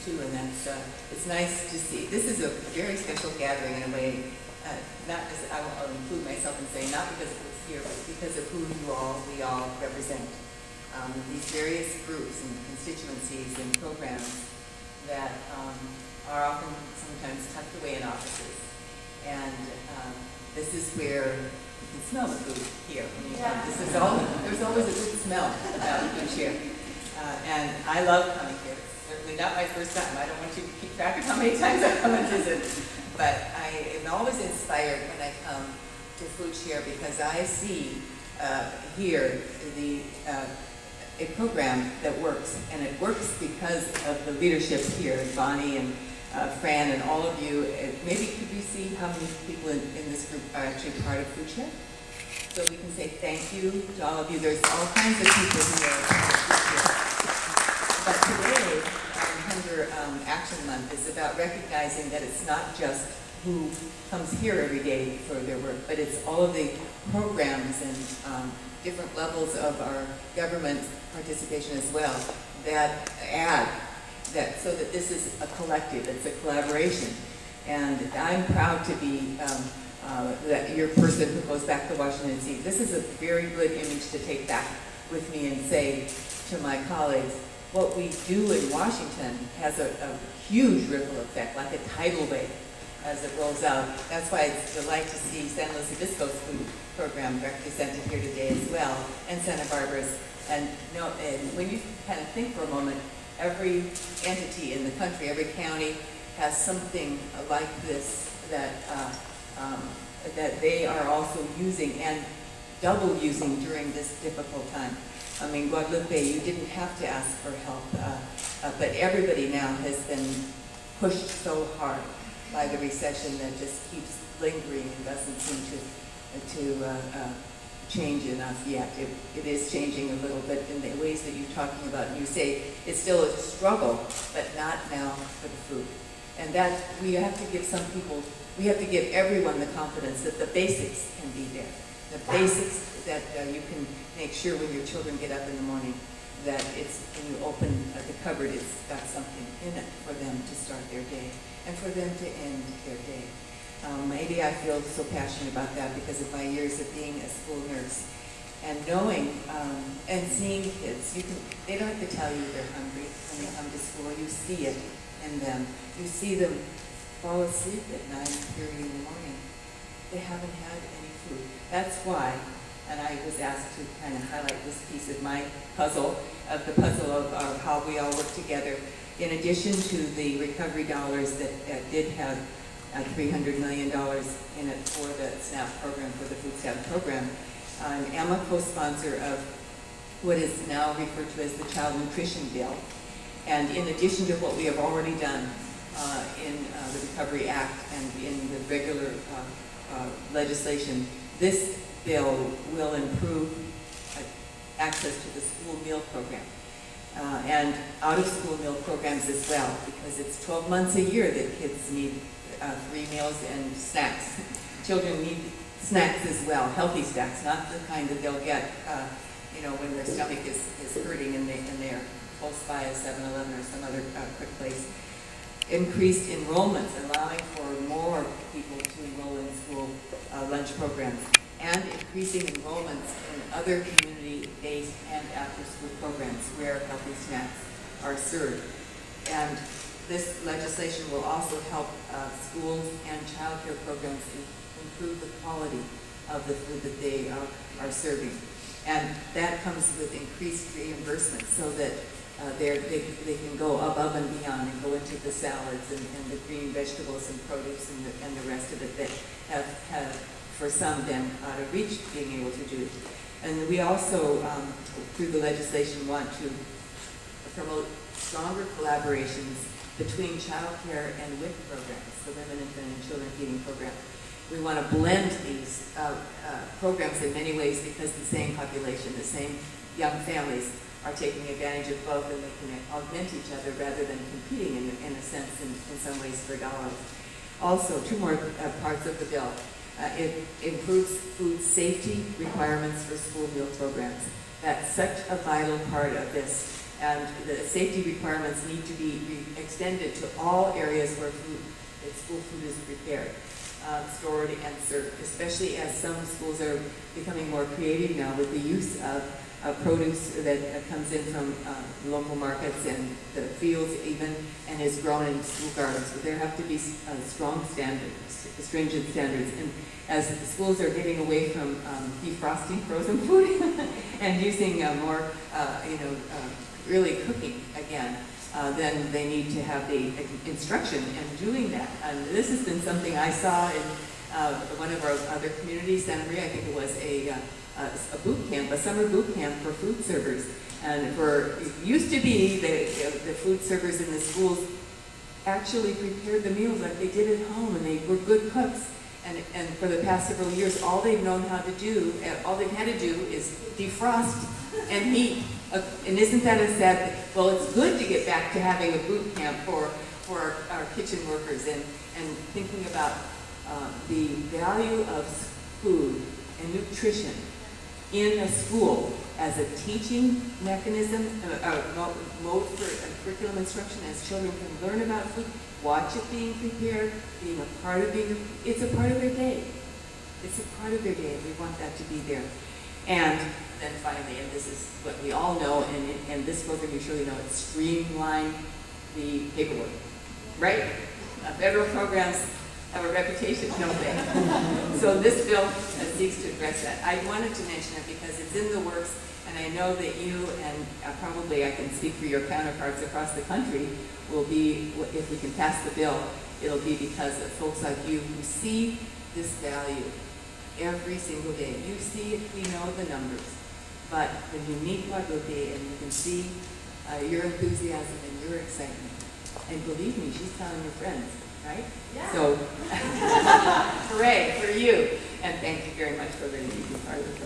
too, and it's nice to see. This is a very special gathering in a way, not as I'll include myself in saying, not because of what's here, but because of who we all represent. These various groups and constituencies and programs that are often sometimes tucked away in offices. And this is where you can smell the food here when you come. There's always a good smell about food here. And I love coming here. It's certainly not my first time. I don't want you to keep track of how many times I come and visit. But I am always inspired when I come to Food Share because I see here a program that works. And it works because of the leadership here, Bonnie and Fran and all of you. Maybe could we see how many people in this group are actually part of Food Share? So we can say thank you to all of you. There's all kinds of people who are part of Food Share. But today, Hunger Action Month is about recognizing that it's not just who comes here every day for their work, but it's all of the programs and different levels of our government participation as well that add that, so that this is a collective, it's a collaboration. And I'm proud to be that your person who goes back to Washington DC. This is a very good image to take back with me and say to my colleagues, what we do in Washington has a huge ripple effect, like a tidal wave as it rolls out. That's why it's a delight to see San Luis Obisco's food program represented here today as well, and Santa Barbara's. And when you kind of think for a moment, every entity in the country, every county has something like this that they are also using and double using during this difficult time. I mean, Guadalupe, you didn't have to ask for help, but everybody now has been pushed so hard by the recession that just keeps lingering and doesn't seem to change enough yet. It is changing a little bit in the ways that you're talking about. And you say it's still a struggle, but not now for the food. And that we have to give some people, we have to give everyone the confidence that the basics can be there. The basics that you can make sure when your children get up in the morning that when you open the cupboard, it's got something in it for them to start their day and for them to end their day. Maybe I feel so passionate about that because of my years of being a school nurse and knowing and seeing kids. They don't have to tell you they're hungry when they come to school. You see it in them. You see them fall asleep at 9:30 in the morning. They haven't had any food. That's why, and I was asked to kind of highlight this piece of my puzzle, of how we all work together. In addition to the recovery dollars that did have $300 million in it for the SNAP program, for the food stamp program, I'm a co-sponsor of what is now referred to as the Child Nutrition Bill. And in addition to what we have already done in the Recovery Act and in the regular legislation, this bill will improve access to the school meal program and out-of-school meal programs as well, because it's 12 months a year that kids need 3 meals and snacks. Children need snacks as well, healthy snacks, not the kind that they'll get when their stomach is hurting and they're close by a 7-Eleven or some other quick place. Increased enrollments, allowing for more people to enroll in school lunch programs, and increasing enrollments in other community-based and after-school programs where healthy snacks are served. And this legislation will also help schools and child care programs to improve the quality of the food that they are serving. And that comes with increased reimbursement so that they can go above and beyond and go into the salads and the green vegetables and produce and the rest of it that have for some been out of reach being able to do. And we also, through the legislation, want to promote stronger collaborations between child care and WIC programs, the Women, Infant, and Children Feeding Program. We want to blend these programs in many ways because the same population, the same young families are taking advantage of both, and they can augment each other rather than competing in a sense in some ways for dollars. Also, 2 more parts of the bill. It improves food safety requirements for school meal programs. That's such a vital part of this. And the safety requirements need to be extended to all areas where school food is prepared, stored, and served, especially as some schools are becoming more creative now with the use of produce that comes in from local markets and the fields even, and is grown in school gardens. So there have to be strong standards, stringent standards. And as the schools are getting away from defrosting frozen food and using more, really cooking again, then they need to have the instruction in doing that. And this has been something I saw in one of our other communities, Santa Maria. I think it was a boot camp, a summer boot camp for food servers. And it used to be the food servers in the schools actually prepared the meals like they did at home, and they were good cooks. And for the past several years, all they've known how to do, all they've had to do is defrost and heat. And isn't that a sad thing? Well, it's good to get back to having a boot camp for our kitchen workers and thinking about the value of food and nutrition in a school as a teaching mechanism, mode for curriculum instruction, as children can learn about food, watch it being prepared, being a part of it's a part of their day. It's a part of their day, and we want that to be there. And then finally, and this is what we all know, and this program you surely know, it's streamline the paperwork, right? Federal programs have a reputation, don't they? So this bill seeks to address that. I wanted to mention it because it's in the works, and I know that you, and probably I can speak for your counterparts across the country, will be, if we can pass the bill, it'll be because of folks like you who see this value every single day. You see it, we know the numbers, but when you meet Guadalupe and you can see your enthusiasm and your excitement, and believe me, she's telling her friends, right? Yeah. So, hooray for you, and thank you very much for letting me be part of the program.